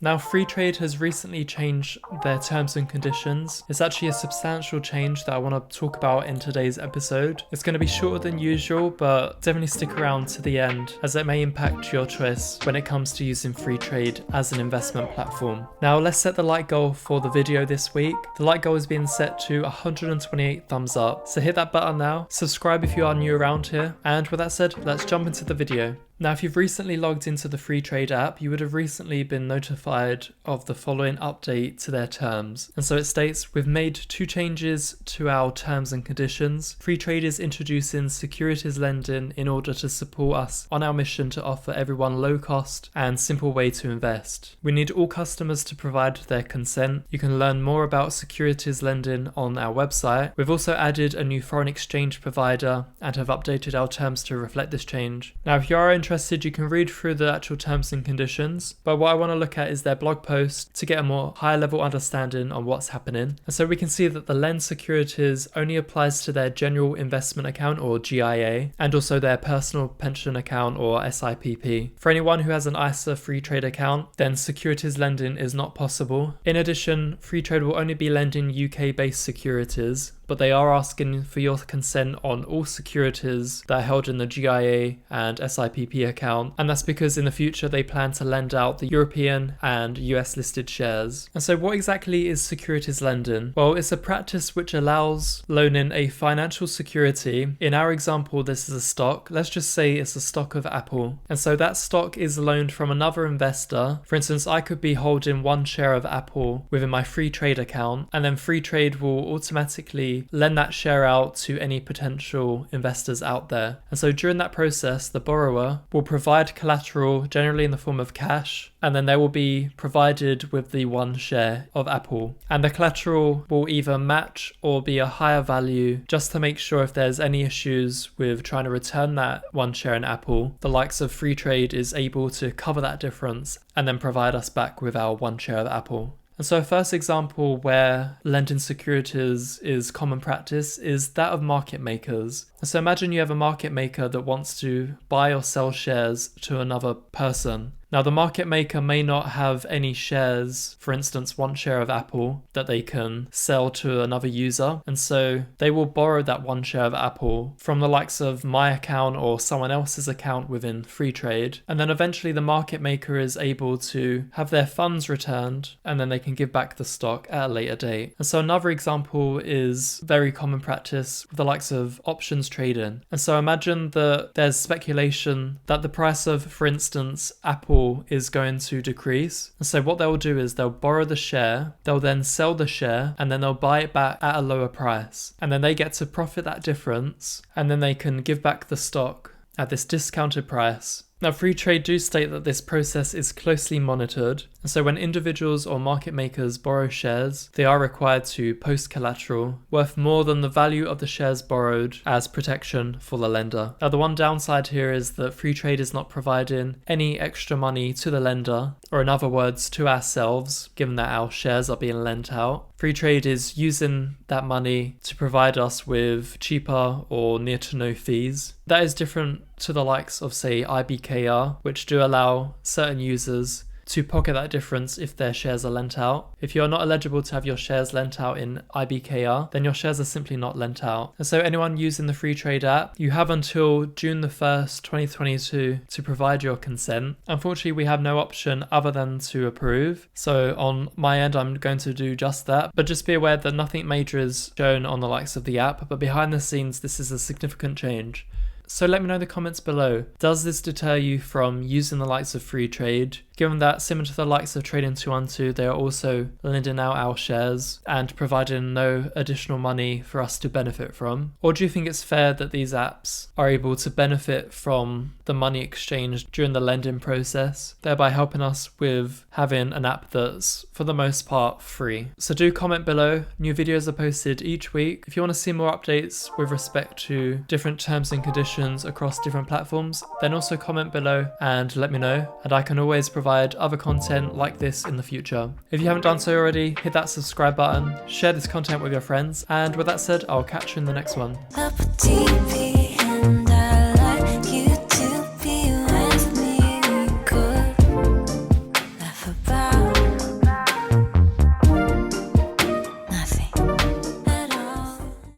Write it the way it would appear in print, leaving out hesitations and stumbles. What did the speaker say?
Now, Freetrade has recently changed their terms and conditions. It's actually a substantial change that I want to talk about in today's episode. It's going to be shorter than usual, but definitely stick around to the end as it may impact your choice when it comes to using Freetrade as an investment platform. Now, let's set the like goal for the video this week. The like goal is being set to 128 thumbs up. So hit that button now, subscribe if you are new around here, and with that said, let's jump into the video. Now, if you've recently logged into the Freetrade app, you would have recently been notified of the following update to their terms. And so it states, we've made 2 changes to our terms and conditions. Freetrade is introducing securities lending in order to support us on our mission to offer everyone low cost and simple way to invest. We need all customers to provide their consent. You can learn more about securities lending on our website. We've also added a new foreign exchange provider and have updated our terms to reflect this change. Now, if you are interested, you can read through the actual terms and conditions, but what I want to look at is their blog post to get a more high level understanding on what's happening. And so we can see that the lend securities only applies to their general investment account or GIA and also their personal pension account or SIPP. For anyone who has an ISA Freetrade account, then securities lending is not possible. In addition, Freetrade will only be lending UK based securities, but they are asking for your consent on all securities that are held in the GIA and SIPP account, and that's because in the future they plan to lend out the European and US listed shares. And so what exactly is securities lending? Well, it's a practice which allows loaning a financial security. In our example, this is a stock. Let's just say it's a stock of Apple. And so that stock is loaned from another investor. For instance, I could be holding 1 share of Apple within my Freetrade account, and then Freetrade will automatically lend that share out to any potential investors out there. And so during that process, the borrower will provide collateral, generally in the form of cash, and then they will be provided with the 1 share of Apple. And the collateral will either match or be a higher value, just to make sure if there's any issues with trying to return that 1 share in Apple, the likes of Freetrade is able to cover that difference and then provide us back with our 1 share of Apple. And so a first example where lending securities is common practice is that of market makers. So imagine you have a market maker that wants to buy or sell shares to another person. Now, the market maker may not have any shares, for instance, 1 share of Apple that they can sell to another user. And so they will borrow that 1 share of Apple from the likes of my account or someone else's account within Freetrade. And then eventually the market maker is able to have their funds returned and then they can give back the stock at a later date. And so another example is very common practice with the likes of options trading. And so imagine that there's speculation that the price of, for instance, Apple is going to decrease. And so what they'll do is they'll borrow the share, they'll then sell the share, and then they'll buy it back at a lower price. And then they get to profit that difference, and then they can give back the stock at this discounted price. Now, Freetrade do state that this process is closely monitored, and so when individuals or market makers borrow shares, they are required to post collateral worth more than the value of the shares borrowed as protection for the lender. Now, the one downside here is that Freetrade is not providing any extra money to the lender, or in other words, to ourselves, given that our shares are being lent out. Freetrade is using that money to provide us with cheaper or near to no fees. That is different to the likes of, say, IBKR, which do allow certain users to pocket that difference if their shares are lent out. If you're not eligible to have your shares lent out in IBKR, then your shares are simply not lent out. And so anyone using the Freetrade app, you have until June the 1st, 2022 to provide your consent. Unfortunately, we have no option other than to approve. So on my end, I'm going to do just that. But just be aware that nothing major is shown on the likes of the app, but behind the scenes, this is a significant change. So let me know in the comments below, does this deter you from using the likes of Freetrade? Given that, similar to the likes of Trading212, they are also lending out our shares and providing no additional money for us to benefit from? Or do you think it's fair that these apps are able to benefit from the money exchanged during the lending process, thereby helping us with having an app that's, for the most part, free? So do comment below. New videos are posted each week. If you want to see more updates with respect to different terms and conditions across different platforms, then also comment below and let me know, and I can always provide other content like this in the future. If you haven't done so already, hit that subscribe button, share this content with your friends, and with that said, I'll catch you in the next one.